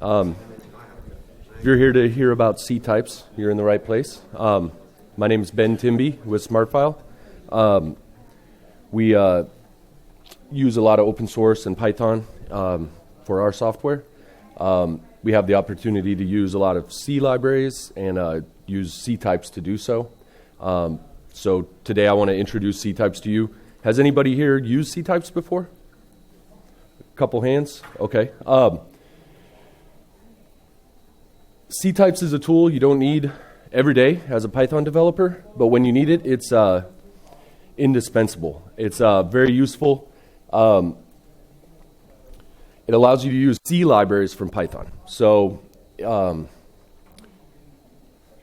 If you're here to hear about Ctypes, you're in the right place. My name is Timby with SmartFile. We use a lot of open source and Python for our software. We have the opportunity to use a lot of C libraries and use Ctypes to do so. So today I want to introduce Ctypes to you. Has anybody here used Ctypes before? A couple hands? Okay. Ctypes is a tool you don't need every day as a Python developer, but when you need it, it's indispensable. It's very useful. It allows you to use C libraries from Python. So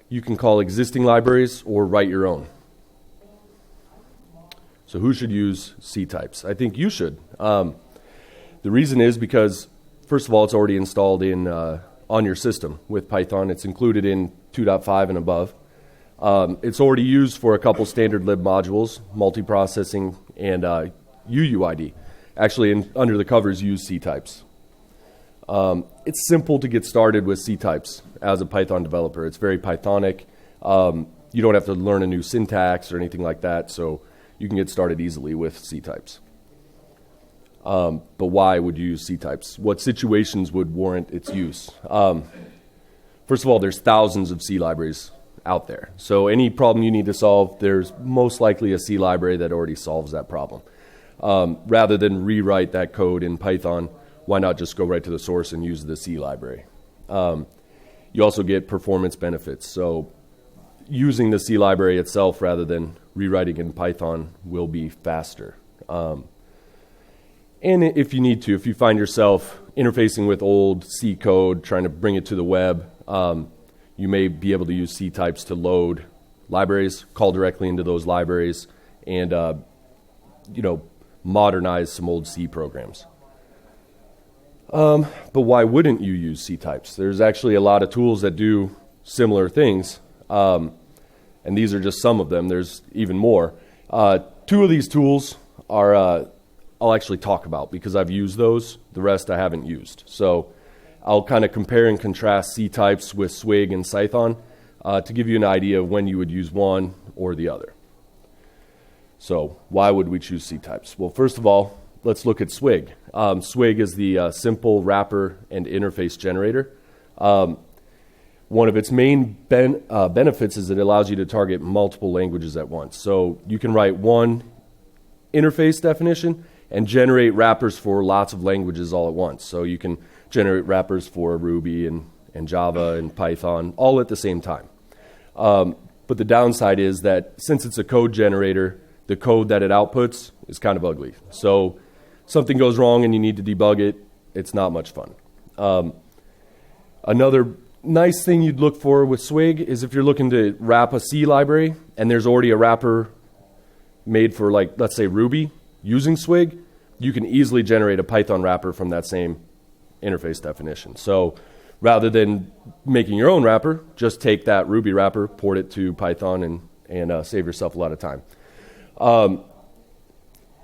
you can call existing libraries or write your own. So who should use Ctypes? I think you should. The reason is because, first of all, it's already installed in on your system with Python. It's included in 2.5 and above. It's already used for a couple standard lib modules, multiprocessing and UUID. Actually, under the covers, use Ctypes. It's simple to get started with Ctypes as a Python developer. It's very Pythonic. You don't have to learn a new syntax or anything like that, so you can get started easily with Ctypes. But why would you use Ctypes? What situations would warrant its use? First of all, there's thousands of C libraries out there. So any problem you need to solve, there's most likely a C library that already solves that problem. Rather than rewrite that code in Python, why not just go right to the source and use the C library? You also get performance benefits. So using the C library itself rather than rewriting in Python will be faster. And if you need to, if you find yourself interfacing with old C code, trying to bring it to the web, you may be able to use Ctypes to load libraries, call directly into those libraries, and modernize some old C programs. But why wouldn't you use Ctypes? There's actually a lot of tools that do similar things, and these are just some of them. There's even more. Two of these tools are I'll actually talk about because I've used those. The rest I haven't used. So I'll kind of compare and contrast Ctypes with SWIG and Cython to give you an idea of when you would use one or the other. So why would we choose Ctypes? Well, first of all, let's look at SWIG. SWIG is the simple wrapper and interface generator. One of its main benefits is it allows you to target multiple languages at once. So you can write one interface definition and generate wrappers for lots of languages all at once. So you can generate wrappers for Ruby and Java and Python all at the same time. But the downside is that since it's a code generator, the code that it outputs is kind of ugly. So something goes wrong and you need to debug it, it's not much fun. Another nice thing you'd look for with SWIG is if you're looking to wrap a C library and there's already a wrapper made for, like, let's say Ruby, using SWIG, you can easily generate a Python wrapper from that same interface definition. So rather than making your own wrapper, just take that Ruby wrapper, port it to Python, and save yourself a lot of time.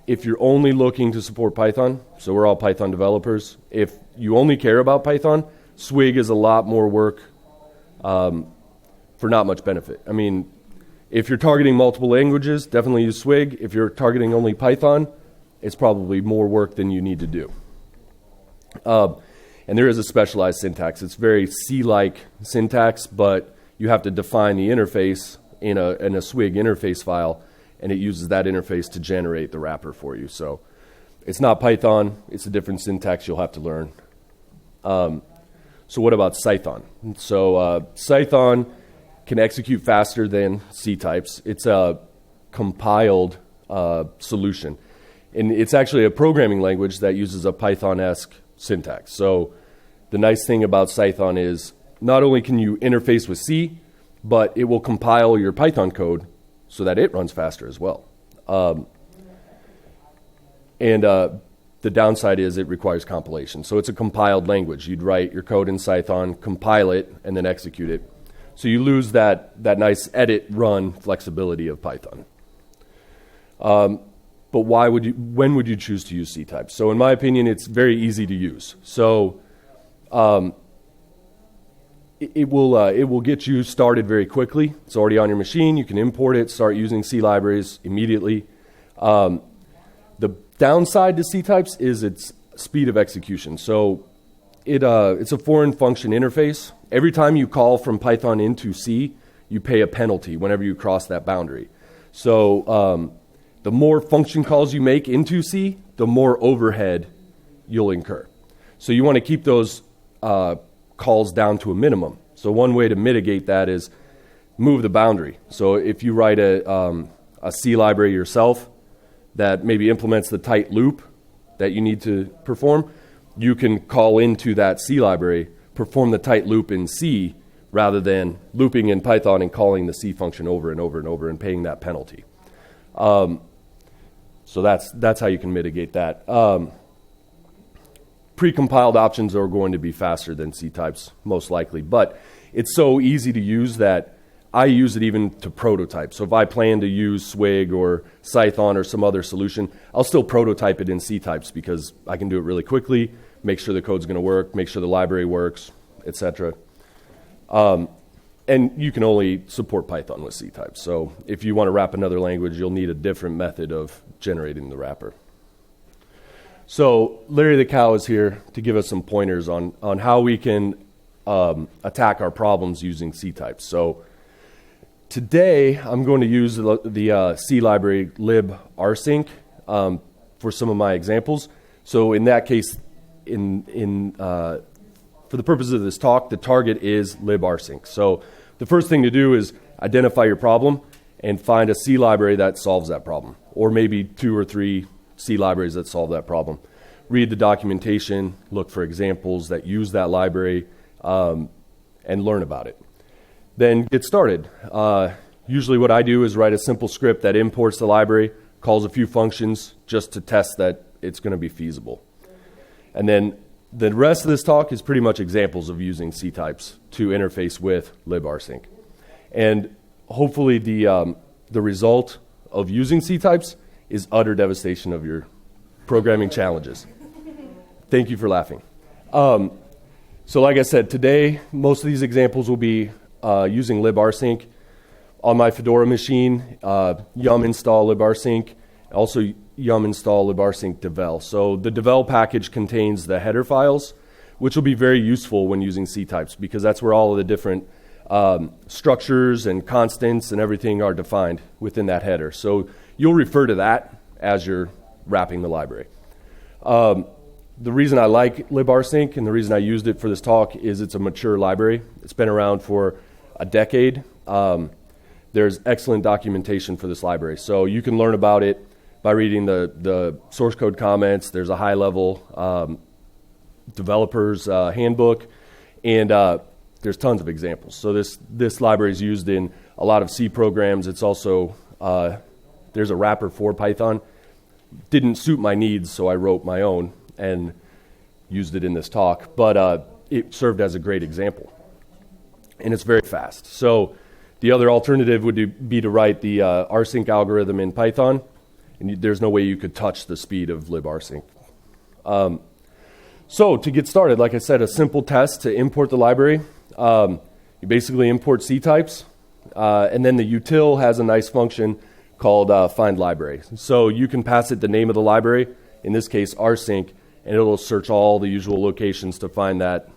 If you're only looking to support Python, so we're all Python developers, if you only care about Python, SWIG is a lot more work for not much benefit. I mean, if you're targeting multiple languages, definitely use SWIG. If you're targeting only Python, it's probably more work than you need to do. And there is a specialized syntax. It's very C-like syntax, but you have to define the interface in a SWIG interface file, and it uses that interface to generate the wrapper for you. So it's not Python. It's a different syntax you'll have to learn. So what about Cython? So Cython can execute faster than Ctypes. It's a compiled solution. And it's actually a programming language that uses a Python-esque syntax. So the nice thing about Cython is not only can you interface with C, but it will compile your Python code so that it runs faster as well. The downside is it requires compilation. So it's a compiled language. You'd write your code in Cython, compile it, and then execute it. So you lose that nice edit run flexibility of Python. But when would you choose to use Ctypes? So in my opinion, it's very easy to use. So it will get you started very quickly. It's already on your machine. You can import it, start using C libraries immediately. The downside to Ctypes is its speed of execution. So it's a foreign function interface. Every time you call from Python into C, you pay a penalty whenever you cross that boundary. So the more function calls you make into C, the more overhead you'll incur. So you want to keep those calls down to a minimum. So one way to mitigate that is move the boundary. So if you write a C library yourself that maybe implements the tight loop that you need to perform, you can call into that C library, perform the tight loop in C, rather than looping in Python and calling the C function over and over and over and paying that penalty. So that's how you can mitigate that. Pre-compiled options are going to be faster than Ctypes, most likely, but it's so easy to use that I use it even to prototype. So if I plan to use SWIG or Cython or some other solution, I'll still prototype it in Ctypes because I can do it really quickly, make sure the code's going to work, make sure the library works, etc. And you can only support Python with Ctypes. So if you want to wrap another language, you'll need a different method of generating the wrapper. So Larry the Cow is here to give us some pointers on how we can attack our problems using Ctypes. So today I'm going to use the C library libarsync for some of my examples. So in that case, for the purposes of this talk, the target is libarsync. So the first thing to do is identify your problem and find a C library that solves that problem, or maybe 2 or 3 C libraries that solve that problem. Read the documentation, look for examples that use that library, and learn about it. Then get started. Usually what I do is write a simple script that imports the library, calls a few functions just to test that it's going to be feasible. And then the rest of this talk is pretty much examples of using Ctypes to interface with libarsync. And hopefully the result of using Ctypes is utter devastation of your programming challenges. Thank you for laughing. So like I said, today, most of these examples will be using libarsync. On my Fedora machine, yum install libarsync, also yum install libarsync devel. So the devel package contains the header files, which will be very useful when using Ctypes because that's where all of the different structures and constants and everything are defined within that header. So you'll refer to that as you're wrapping the library. The reason I like libarsync and the reason I used it for this talk is it's a mature library. It's been around for a decade. There's excellent documentation for this library. So you can learn about it by reading the source code comments. There's a high-level developer's handbook, and there's tons of examples. So this library is used in a lot of C programs. It's also, there's a wrapper for Python. Didn't suit my needs, so I wrote my own and used it in this talk. But it served as a great example. And it's very fast. So the other alternative would be to write the rsync algorithm in Python. And there's no way you could touch the speed of libarsync. So to get started, like I said, a simple test to import the library. You basically import Ctypes, and then the util has a nice function called find library. So you can pass it the name of the library, in this case rsync, and it'll search all the usual locations to find that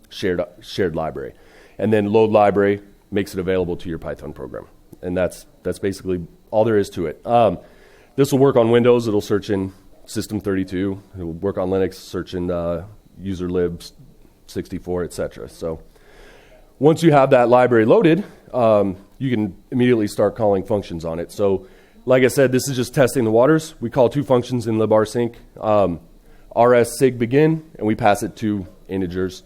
shared library. And then load library makes it available to your Python program. And that's basically all there is to it. This will work on Windows. It'll search in System32. It will work on Linux, search in userlib 64, etc. So once you have that library loaded, you can immediately start calling functions on it. So like I said, this is just testing the waters. We call 2 functions in libarsync, rs_sig begin, and we pass it 2 integers.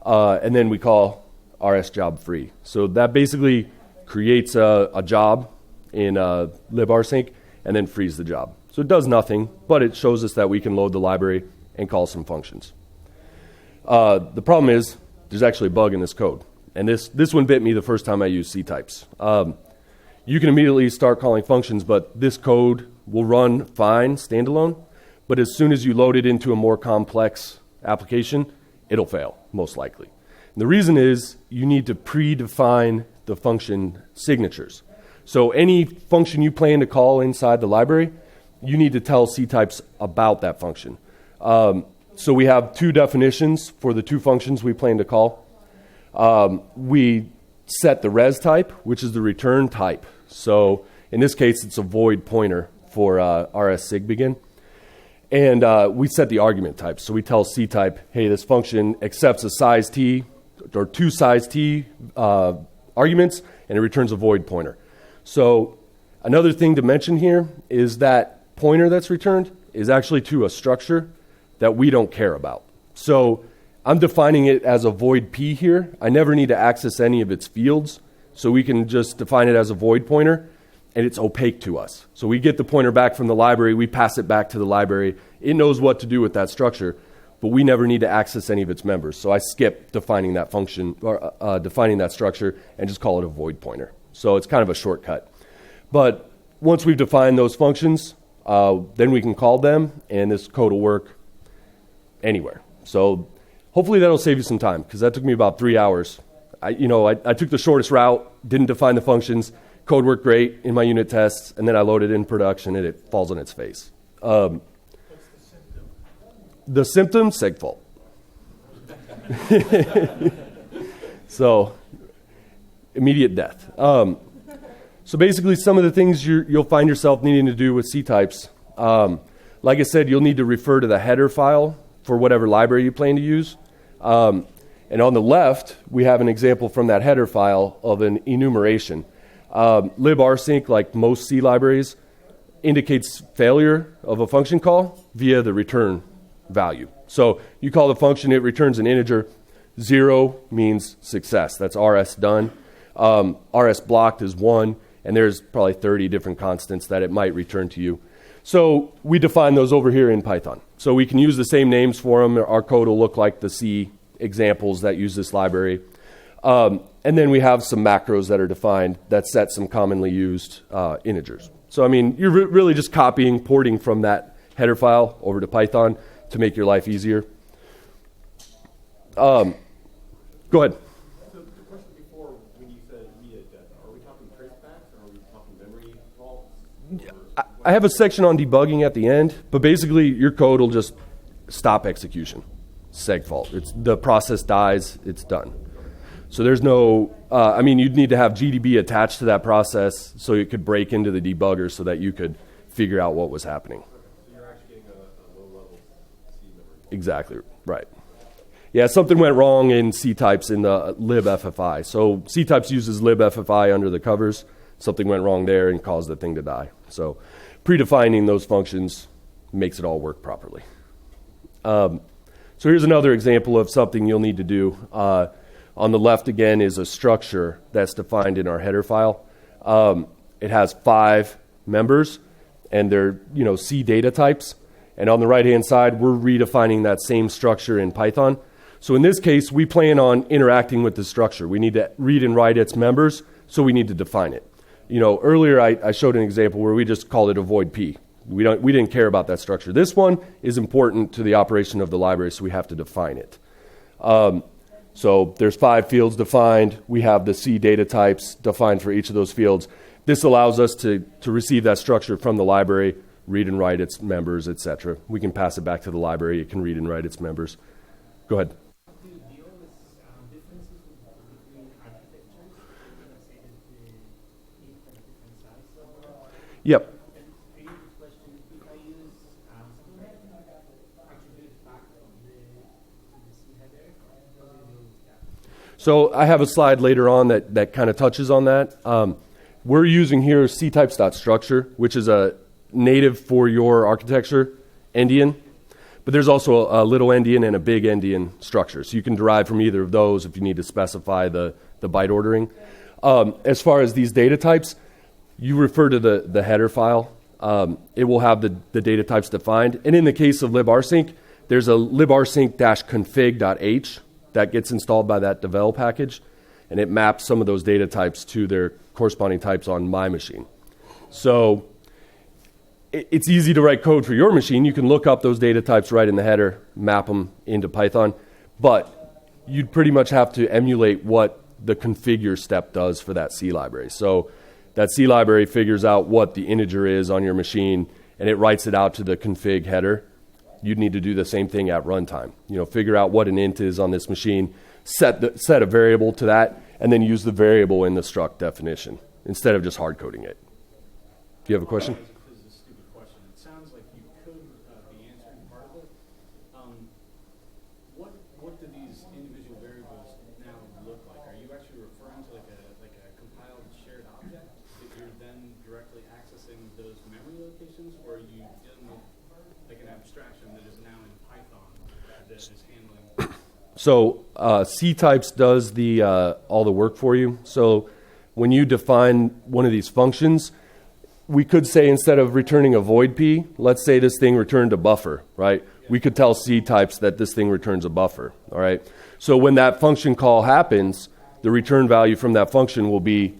And then we call rsJobFree. So that basically creates a job in libarsync and then frees the job. So it does nothing, but it shows us that we can load the library and call some functions. The problem is there's actually a bug in this code. And this one bit me the first time I used Ctypes. You can immediately start calling functions, but this code will run fine standalone. But as soon as you load it into a more complex application, it'll fail, most likely. And the reason is you need to predefine the function signatures. So any function you plan to call inside the library, you need to tell Ctypes about that function. So we have two definitions for the two functions we plan to call. We set the res type, which is the return type. So in this case, it's a void pointer for rs_sig begin. And we set the argument type. So we tell Ctype, hey, this function accepts a size t or two size t arguments, and it returns a void pointer. So another thing to mention here is that pointer that's returned is actually to a structure that we don't care about. So I'm defining it as a void p here. I never need to access any of its fields, so we can just define it as a void pointer, and it's opaque to us. So we get the pointer back from the library, we pass it back to the library. It knows what to do with that structure, but we never need to access any of its members. So I skip defining that function, or defining that structure, and just call it a void pointer. So it's kind of a shortcut. But once we've defined those functions, then we can call them, and this code will work anywhere. So hopefully that'll save you some time, because that took me about 3 hours. I took the shortest route, didn't define the functions, code worked great in my unit tests, and then I loaded it in production, and it falls on its face. What's the symptom? Seg fault. So immediate death. So basically, some of the things you'll find yourself needing to do with Ctypes, like I said, you'll need to refer to the header file for whatever library you plan to use. And on the left, we have an example from that header file of an enumeration. Librsync, like most C libraries, indicates failure of a function call via the return value. So you call the function, it returns an integer. 0 means success. That's rs done. Rs blocked is 1, and there's probably 30 different constants that it might return to you. So we define those over here in Python. So we can use the same names for them. Our code will look like the C examples that use this library. And then we have some macros that are defined that set some commonly used integers. So, I mean, you're really just copying, porting from that header file over to Python to make your life easier. Go ahead. So the question before, when you said immediate death, are we talking tracebacks or are we talking memory faults? I have a section on debugging at the end, but basically your code will just stop execution. Seg fault. The process dies, it's done. So there's no, you'd need to have GDB attached to that process so it could break into the debugger so that you could figure out what was happening. So you're actually getting a low-level C memory. Exactly, right. Yeah, something went wrong in Ctypes in the libffi. So Ctypes uses libffi under the covers. Something went wrong there and caused the thing to die. So predefining those functions makes it all work properly. So here's another example of something you'll need to do. On the left, again, is a structure that's defined in our header file. It has 5 members, and they're C data types. And on the right-hand side, we're redefining that same structure in Python. So in this case, we plan on interacting with the structure. We need to read and write its members, so we need to define it. Earlier I showed an example where we just called it a void p. We didn't care about that structure. This one is important to the operation of the library, so we have to define it. So there's 5 fields defined. We have the C data types defined for each of those fields. This allows us to receive that structure from the library, read and write its members, etc. We can pass it back to the library. It can read and write its members. Go ahead. Do you deal with differences between architectures? Say that they need a different size? Yep. And related question, if I use something like attribute back of the C header, what do you do with that? So I have a slide later on that kind of touches on that. We're using here ctypes.structure, which is a native for your architecture endian. But there's also a little endian and a big endian structure. So you can derive from either of those if you need to specify the byte ordering. As far as these data types, you refer to the header file. It will have the data types defined. And in the case of librsync, there's a librsync-config.h that gets installed by that devel package. And it maps some of those data types to their corresponding types on my machine. So it's easy to write code for your machine. You can look up those data types right in the header, map them into Python. But you'd pretty much have to emulate what the configure step does for that C library. So that C library figures out what the integer is on your machine, and it writes it out to the config header. You'd need to do the same thing at runtime. Figure out what an int is on this machine, set a variable to that, and then use the variable in the struct definition instead of just hard coding it. Do you have a question? This is a stupid question. It sounds like you could be answering part of it. What do these individual variables now look like? Are you actually referring to like a compiled shared object that you're then directly accessing those memory locations, or are you dealing with like an abstraction that is now in Python that is handling? So Ctypes does all the work for you. So when you define one of these functions, we could say instead of returning a void p, let's say this thing returned a buffer, right? We could tell Ctypes that this thing returns a buffer, all right? So when that function call happens, the return value from that function will be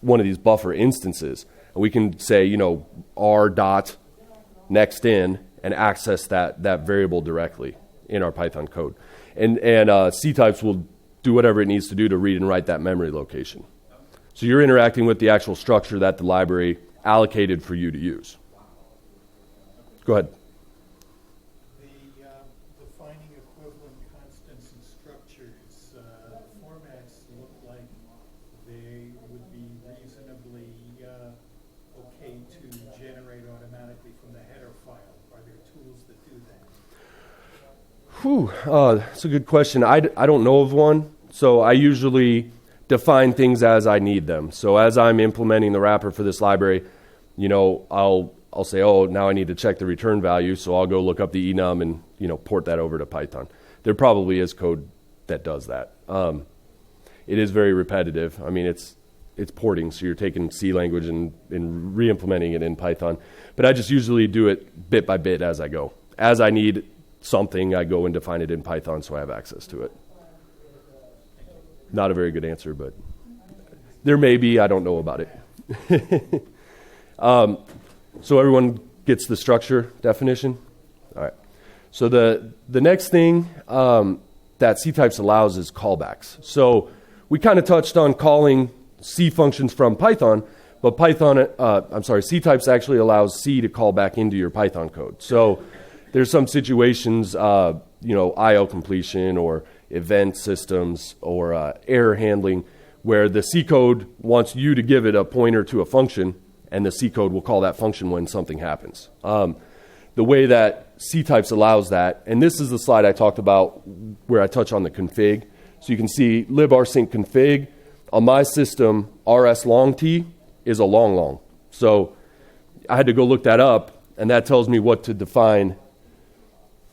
one of these buffer instances. And we can say, r dot next in and access that variable directly in our Python code. And Ctypes will do whatever it needs to do to read and write that memory location. So you're interacting with the actual structure that the library allocated for you to use. Go ahead. Defining equivalent constants and structures, formats look like they would be reasonably okay to generate automatically from the header file. Are there tools that do that? That's a good question. I don't know of one. So I usually define things as I need them. So as I'm implementing the wrapper for this library, I'll say, now I need to check the return value, so I'll go look up the enum and port that over to Python. There probably is code that does that. It is very repetitive. I mean, it's porting, so you're taking C language and re-implementing it in Python. But I just usually do it bit by bit as I go. As I need something, I go and define it in Python so I have access to it. Not a very good answer, but there may be. I don't know about it. So everyone gets the structure definition? All right. So the next thing that Ctypes allows is callbacks. So we kind of touched on calling C functions from Python, but Ctypes actually allows C to call back into your Python code. So there's some situations, I/O completion or event systems or error handling where the C code wants you to give it a pointer to a function, and the C code will call that function when something happens. The way that Ctypes allows that, and this is the slide I talked about where I touch on the config. So you can see librsync config. On my system, rs long t is a long. So I had to go look that up, and that tells me what to define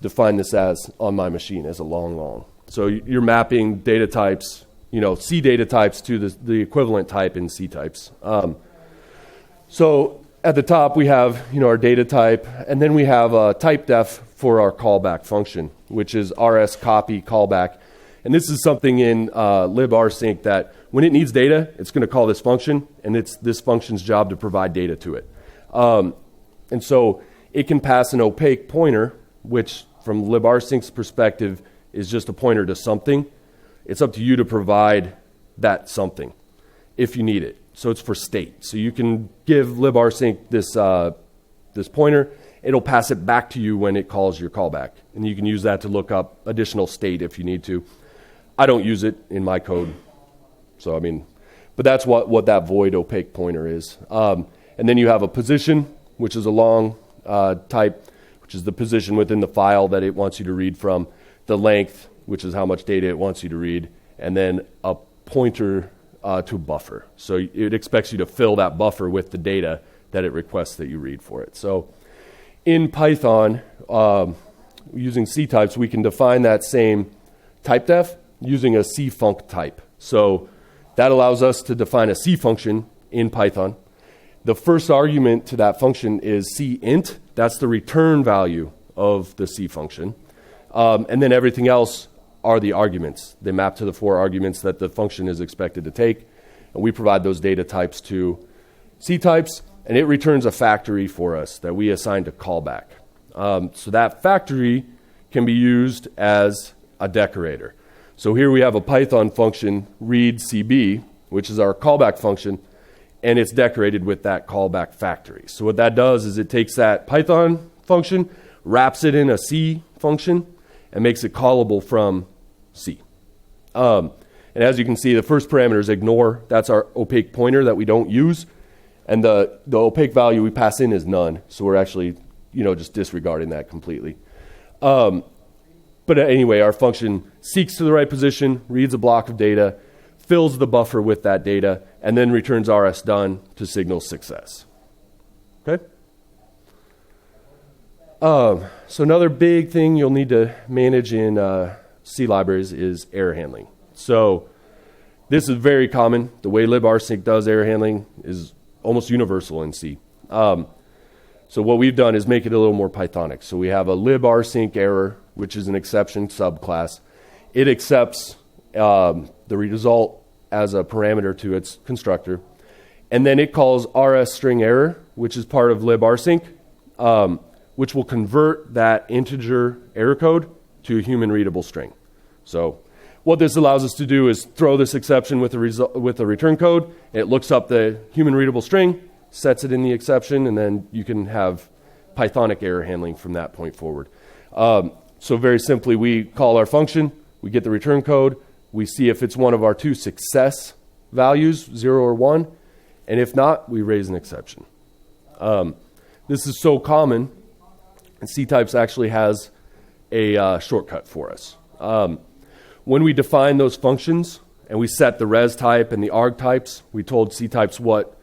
this as on my machine as a long. So you're mapping data types, C data types to the equivalent type in Ctypes. So at the top we have our data type, and then we have a type def for our callback function, which is rs copy callback. And this is something in librsync that when it needs data, it's going to call this function, and it's this function's job to provide data to it. And so it can pass an opaque pointer, which from libRsync's perspective is just a pointer to something. It's up to you to provide that something if you need it. So it's for state. So you can give librsync this pointer. It'll pass it back to you when it calls your callback. And you can use that to look up additional state if you need to. I don't use it in my code. So, but that's what that void opaque pointer is. And then you have a position, which is a long type, which is the position within the file that it wants you to read from. The length, which is how much data it wants you to read. And then a pointer to buffer. So it expects you to fill that buffer with the data that it requests that you read for it. So in Python, using Ctypes, we can define that same type def using a cfunc type. So that allows us to define a C function in Python. The first argument to that function is cint. That's the return value of the C function. And then everything else are the arguments. They map to the 4 arguments that the function is expected to take. And we provide those data types to Ctypes, and it returns a factory for us that we assign to callback. So that factory can be used as a decorator. So here we have a Python function, read CB, which is our callback function, and it's decorated with that callback factory. So what that does is it takes that Python function, wraps it in a C function, and makes it callable from C. And as you can see, the first parameter is ignore. That's our opaque pointer that we don't use. And the opaque value we pass in is none. So we're actually, just disregarding that completely. But anyway, our function seeks to the right position, reads a block of data, fills the buffer with that data, and then returns RS done to signal success. Okay? So another big thing you'll need to manage in C libraries is error handling. So this is very common. The way librsync does error handling is almost universal in C. So what we've done is make it a little more Pythonic. So we have a librsync error, which is an exception subclass. It accepts the result as a parameter to its constructor. And then it calls rs string error, which is part of librsync, which will convert that integer error code to a human readable string. So what this allows us to do is throw this exception with the return code. It looks up the human readable string, sets it in the exception, and then you can have Pythonic error handling from that point forward. So very simply, we call our function, we get the return code, we see if it's one of our two success values, 0 or 1, and if not, we raise an exception. This is so common, and Ctypes actually has a shortcut for us. When we define those functions, and we set the res type and the arg types, we told Ctypes what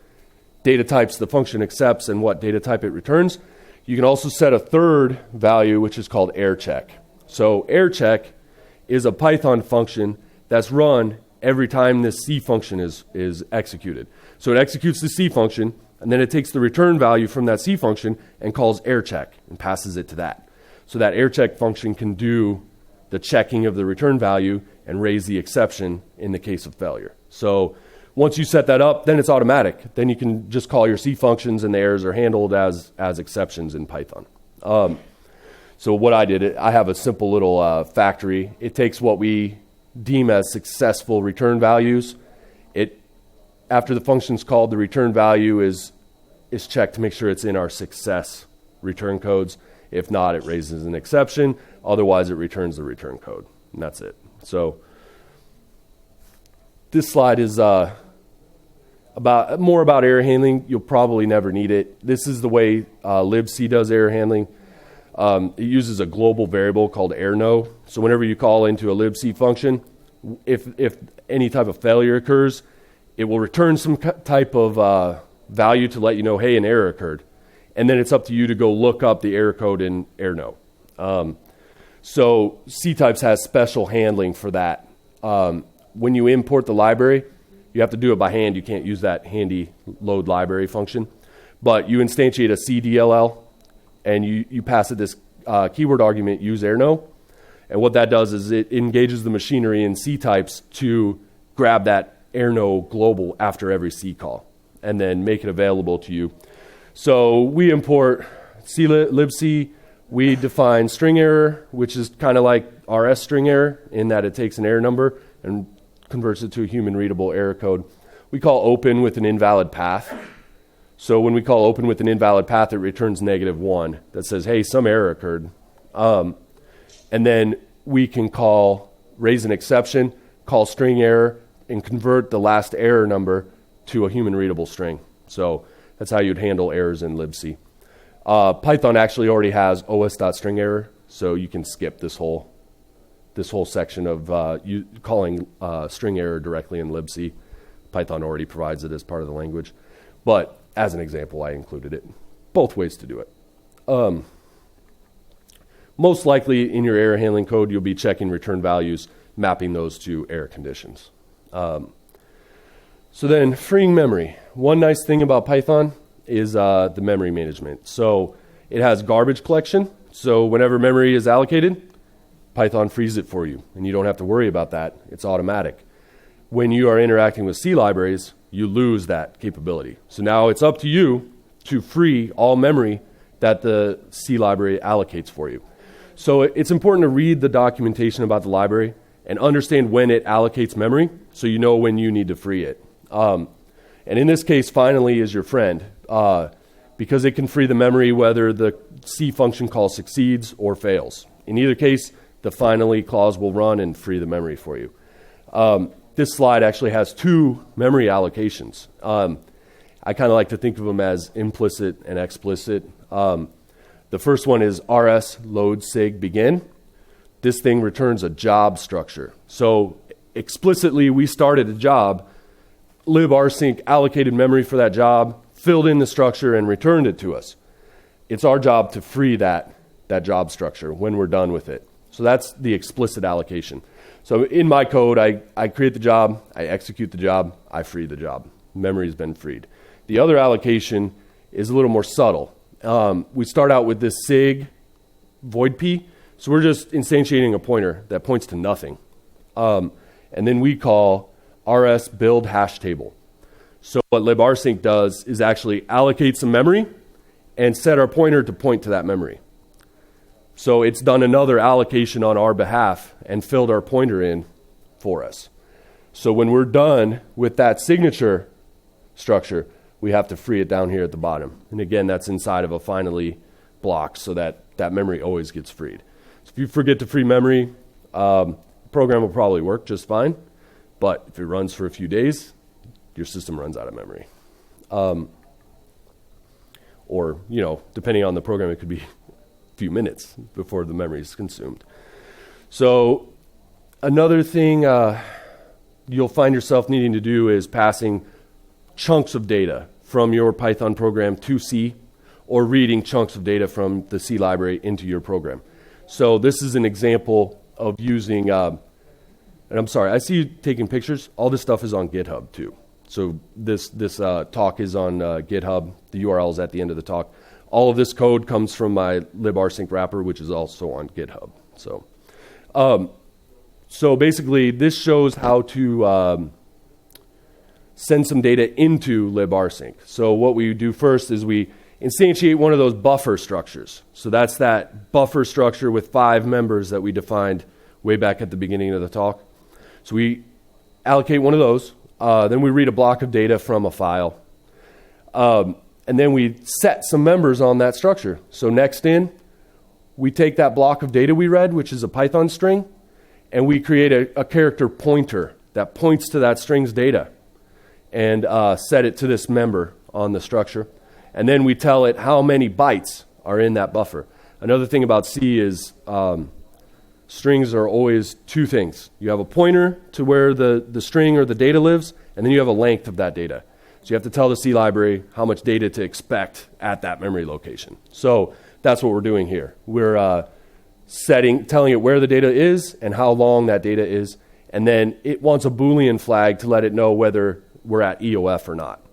data types the function accepts and what data type it returns. You can also set a third value, which is called error check. So error check is a Python function that's run every time this C function is executed. So it executes the C function, and then it takes the return value from that C function and calls error check and passes it to that. So that error check function can do the checking of the return value and raise the exception in the case of failure. So once you set that up, then it's automatic. Then you can just call your C functions, and the errors are handled as exceptions in Python. So what I did, I have a simple little factory. It takes what we deem as successful return values. After the function's called, the return value is checked to make sure it's in our success return codes. If not, it raises an exception. Otherwise, it returns the return code, and that's it. So this slide is more about error handling. You'll probably never need it. This is the way libc does error handling. It uses a global variable called errno. So whenever you call into a libc function, if any type of failure occurs, it will return some type of value to let you know, hey, an error occurred. And then it's up to you to go look up the error code in errno. So Ctypes has special handling for that. When you import the library, you have to do it by hand. You can't use that handy load library function. But you instantiate a CDLL, and you pass it this keyword argument, use errno. And what that does is it engages the machinery in Ctypes to grab that errno global after every C call and then make it available to you. So we import libc. We define string error, which is kind of like rs string error in that it takes an error number and converts it to a human readable error code. We call open with an invalid path. So when we call open with an invalid path, it returns -1 that says, hey, some error occurred. And then we can raise an exception, call string error, and convert the last error number to a human readable string. So that's how you'd handle errors in libc. Python actually already has os.string error, so you can skip this whole section of you calling string error directly in libc. Python already provides it as part of the language. But as an example, I included it. Both ways to do it. Most likely in your error handling code, you'll be checking return values, mapping those to error conditions. So then freeing memory. One nice thing about Python is the memory management. So it has garbage collection. So whenever memory is allocated, Python frees it for you, and you don't have to worry about that. It's automatic. When you are interacting with C libraries, you lose that capability. So now it's up to you to free all memory that the C library allocates for you. So it's important to read the documentation about the library and understand when it allocates memory so you know when you need to free it. And in this case, finally is your friend because it can free the memory whether the C function call succeeds or fails. In either case, the finally clause will run and free the memory for you. This slide actually has two memory allocations. I kind of like to think of them as implicit and explicit. The first one is rs load sig begin. This thing returns a job structure. So explicitly, we started a job, libarsync allocated memory for that job, filled in the structure, and returned it to us. It's our job to free that job structure when we're done with it. So that's the explicit allocation. So in my code, I create the job, I execute the job, I free the job. Memory's been freed. The other allocation is a little more subtle. We start out with this sig void p. So we're just instantiating a pointer that points to nothing. And then we call rs build hash table. So what libarsync does is actually allocate some memory and set our pointer to point to that memory. So it's done another allocation on our behalf and filled our pointer in for us. So when we're done with that signature structure, we have to free it down here at the bottom. And again, that's inside of a finally block so that that memory always gets freed. So if you forget to free memory, the program will probably work just fine. But if it runs for a few days, your system runs out of memory. Or, depending on the program, it could be a few minutes before the memory is consumed. So another thing you'll find yourself needing to do is passing chunks of data from your Python program to C, or reading chunks of data from the C library into your program. So this is an example of using, and I'm sorry, I see you taking pictures. All this stuff is on GitHub too. So this talk is on GitHub. The URL is at the end of the talk. All of this code comes from my libarsync wrapper, which is also on GitHub. So basically, this shows how to send some data into libarsync. So what we do first is we instantiate one of those buffer structures. So that's that buffer structure with 5 members that we defined way back at the beginning of the talk. So we allocate one of those. Then we read a block of data from a file. And then we set some members on that structure. So next in, we take that block of data we read, which is a Python string, and we create a character pointer that points to that string's data and set it to this member on the structure. And then we tell it how many bytes are in that buffer. Another thing about C is strings are always 2 things. You have a pointer to where the string or the data lives, and then you have a length of that data. So you have to tell the C library how much data to expect at that memory location. So that's what we're doing here. We're telling it where the data is and how long that data is, and then it wants a Boolean flag to let it know whether we're at EOF or not.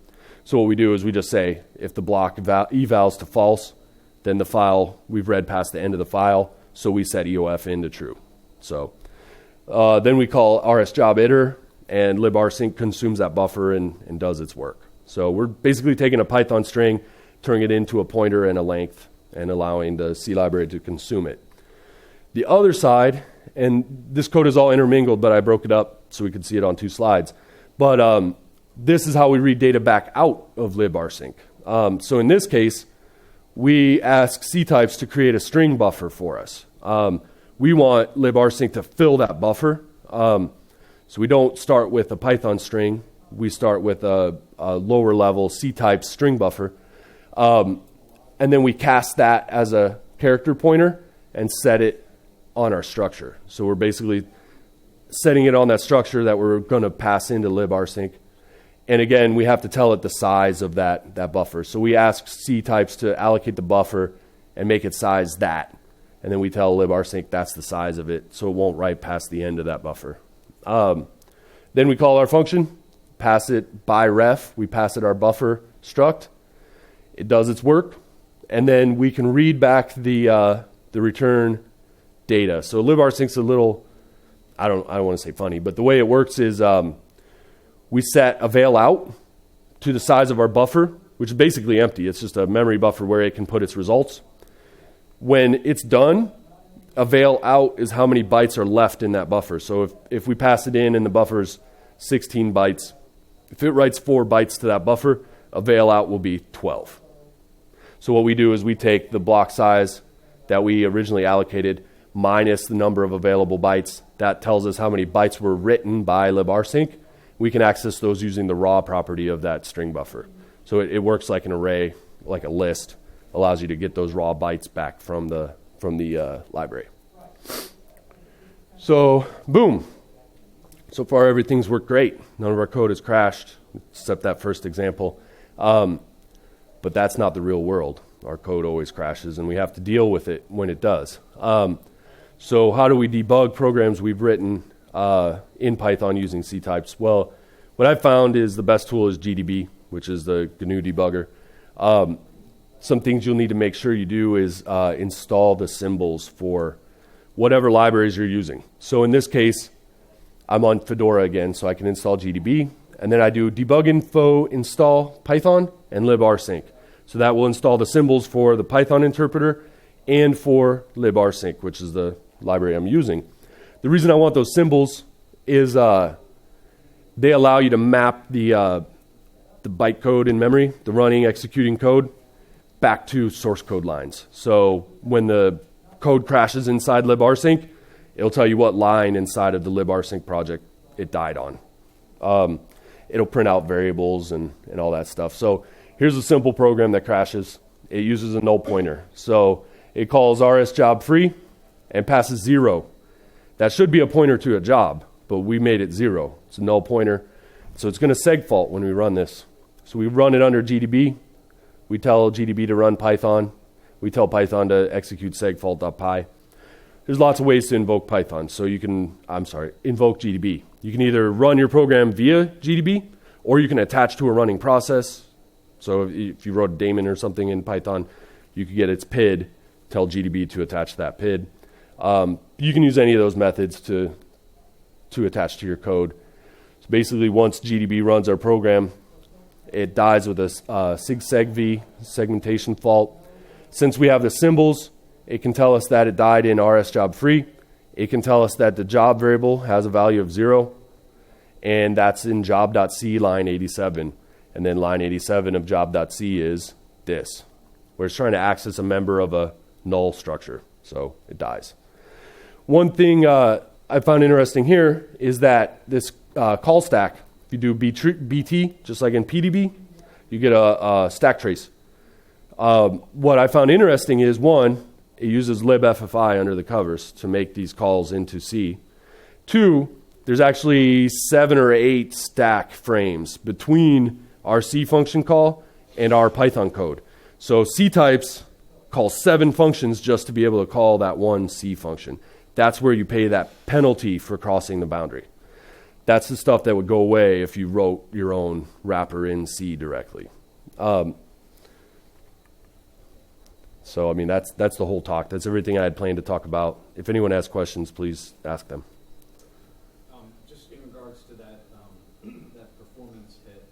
So what we do is we just say, if the block evals to false, then the file, we've read past the end of the file, so we set EOF into true. So then we call rsJobItter, and libarsync consumes that buffer and does its work. So we're basically taking a Python string, turning it into a pointer and a length, and allowing the C library to consume it. The other side, and this code is all intermingled, but I broke it up so we could see it on 2 slides. But this is how we read data back out of libarsync. So in this case, we ask Ctypes to create a string buffer for us. We want libarsync to fill that buffer. So we don't start with a Python string. We start with a lower level Ctypes string buffer. And then we cast that as a character pointer and set it on our structure. So we're basically setting it on that structure that we're going to pass into libarsync. And again, we have to tell it the size of that buffer. So we ask Ctypes to allocate the buffer and make it size that. And then we tell libarsync that's the size of it, so it won't write past the end of that buffer. Then we call our function, pass it by ref. We pass it our buffer struct. It does its work. And then we can read back the return data. So libarsync's a little, I don't want to say funny, but the way it works is we set avail out to the size of our buffer, which is basically empty. It's just a memory buffer where it can put its results. When it's done, avail out is how many bytes are left in that buffer. So if we pass it in and the buffer's 16 bytes, if it writes 4 bytes to that buffer, avail out will be 12. So what we do is we take the block size that we originally allocated minus the number of available bytes. That tells us how many bytes were written by librsync. We can access those using the raw property of that string buffer. So it works like an array, like a list, allows you to get those raw bytes back from the library. So boom. So far everything's worked great. None of our code has crashed, except that first example. But that's not the real world. Our code always crashes, and we have to deal with it when it does. So how do we debug programs we've written in Python using Ctypes? Well, what I've found is the best tool is GDB, which is the GNU debugger. Some things you'll need to make sure you do is install the symbols for whatever libraries you're using. So in this case, I'm on Fedora again, so I can install GDB. And then I do debug info install Python and librsync. So that will install the symbols for the Python interpreter and for librsync, which is the library I'm using. The reason I want those symbols is they allow you to map the bytecode in memory, the running, executing code, back to source code lines. So when the code crashes inside librsync, it'll tell you what line inside of the librsync project it died on. It'll print out variables and all that stuff. So here's a simple program that crashes. It uses a null pointer. So it calls rsJobFree and passes 0. That should be a pointer to a job, but we made it 0. It's a null pointer. So it's going to segfault when we run this. So we run it under GDB. We tell GDB to run Python. We tell Python to execute segfault.py. There's lots of ways to invoke Python. So you can, invoke GDB. You can either run your program via GDB, or you can attach to a running process. So if you wrote a daemon or something in Python, you could get its PID, tell GDB to attach to that PID. You can use any of those methods to attach to your code. So basically, once GDB runs our program, it dies with a SIG-SEGV segmentation fault. Since we have the symbols, it can tell us that it died in rsJobFree. It can tell us that the job variable has a value of 0, and that's in job.c line 87. And then line 87 of job.c is this, where it's trying to access a member of a null structure. So it dies. One thing I found interesting here is that this call stack, if you do BT, just like in PDB, you get a stack trace. What I found interesting is, one, it uses libffi under the covers to make these calls into C. 2, there's actually 7 or 8 stack frames between our C function call and our Python code. So Ctypes calls 7 functions just to be able to call that one C function. That's where you pay that penalty for crossing the boundary. That's the stuff that would go away if you wrote your own wrapper in C directly. So, I mean, that's the whole talk. That's everything I had planned to talk about. If anyone has questions, please ask them. Just in regards to that that performance hit,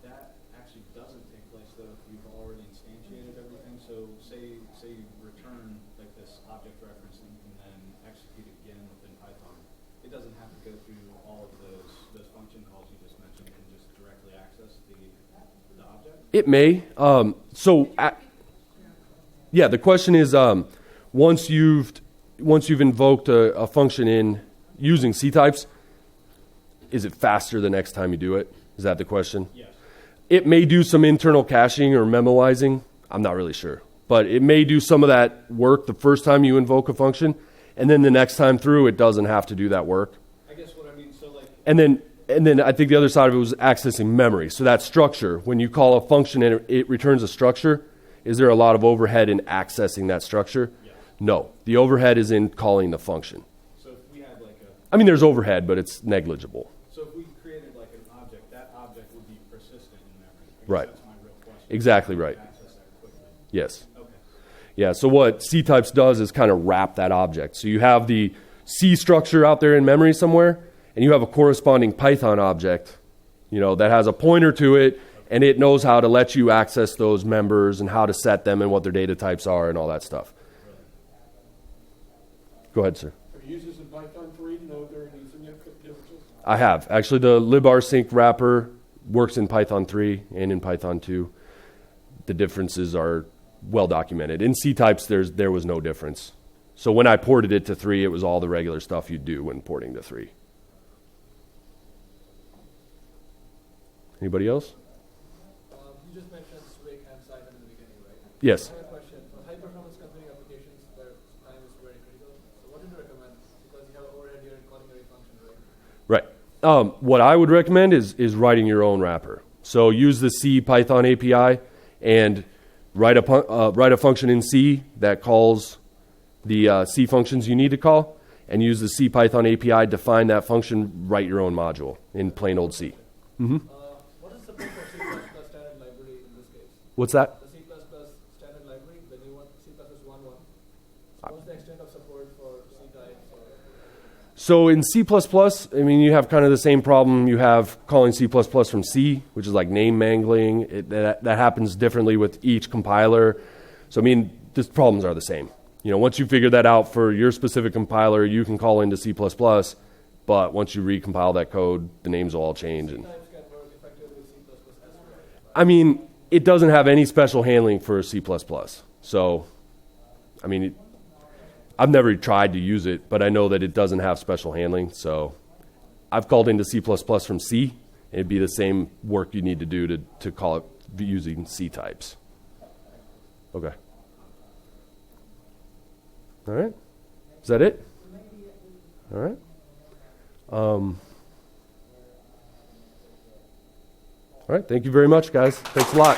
that actually doesn't take place though if you've already instantiated everything. So say you return like this object reference and you can then execute it again within Python. It doesn't have to go through all of those function calls you just mentioned. It can just directly access the object. It may. Yeah, the question is, once you've invoked a function in using Ctypes, is it faster the next time you do it? Is that the question? Yes. It may do some internal caching or memoizing. I'm not really sure. But it may do some of that work the first time you invoke a function, and then the next time through, it doesn't have to do that work. I guess what I mean, so like... And then I think the other side of it was accessing memory. So that structure, when you call a function and it returns a structure, is there a lot of overhead in accessing that structure? Yes. No. The overhead is in calling the function. So if we had like I mean, there's overhead, but it's negligible. So if we created like an object, that object would be persistent in memory. I guess Right. That's my real question. Exactly right. Access that quickly. Yes. Okay. Yeah, so what Ctypes does is kind of wrap that object. So you have the C structure out there in memory somewhere, and you have a corresponding Python object, that has a pointer to it, and it knows how to let you access those members and how to set them and what their data types are and all that stuff. Go ahead, sir. Have you used this in Python 3 to know if there are any significant differences? I have. Actually, the librsync wrapper works in Python 3 and in Python 2. The differences are well documented. In Ctypes, there was no difference. So when I ported it to 3, it was all the regular stuff you do when porting to 3. Anybody else? You just mentioned SWIG and Cypher in the beginning, right? Yes. I have a question. For high-performance computing applications where time is very critical, so what do you recommend? Because you have overhead here in calling every function, right? Right. What I would recommend is writing your own wrapper. So use the C Python API and write a function in C that calls the C functions you need to call, and use the C Python API, define that function, write your own module in plain old C. Mm-hmm. What is support for C++ standard library in this case? What's that? The C++ standard library, the new one, C++ 1.1. What's the extent of support for Ctypes? So in C++, I mean, you have kind of the same problem you have calling C++ from C, which is like name mangling. That happens differently with each compiler. So, I mean, the problems are the same. You know, once you figure that out for your specific compiler, you can call into C++, but once you recompile that code, the names will all change. And Ctypes can work effectively with C++ as well. I mean, it doesn't have any special handling for C++. So, I mean, I've never tried to use it, but I know that it doesn't have special handling. So I've called into C++ from C. It'd be the same work you need to do to call it using Ctypes. Okay. All right. Is that it? All right. All right. Thank you very much, guys. Thanks a lot.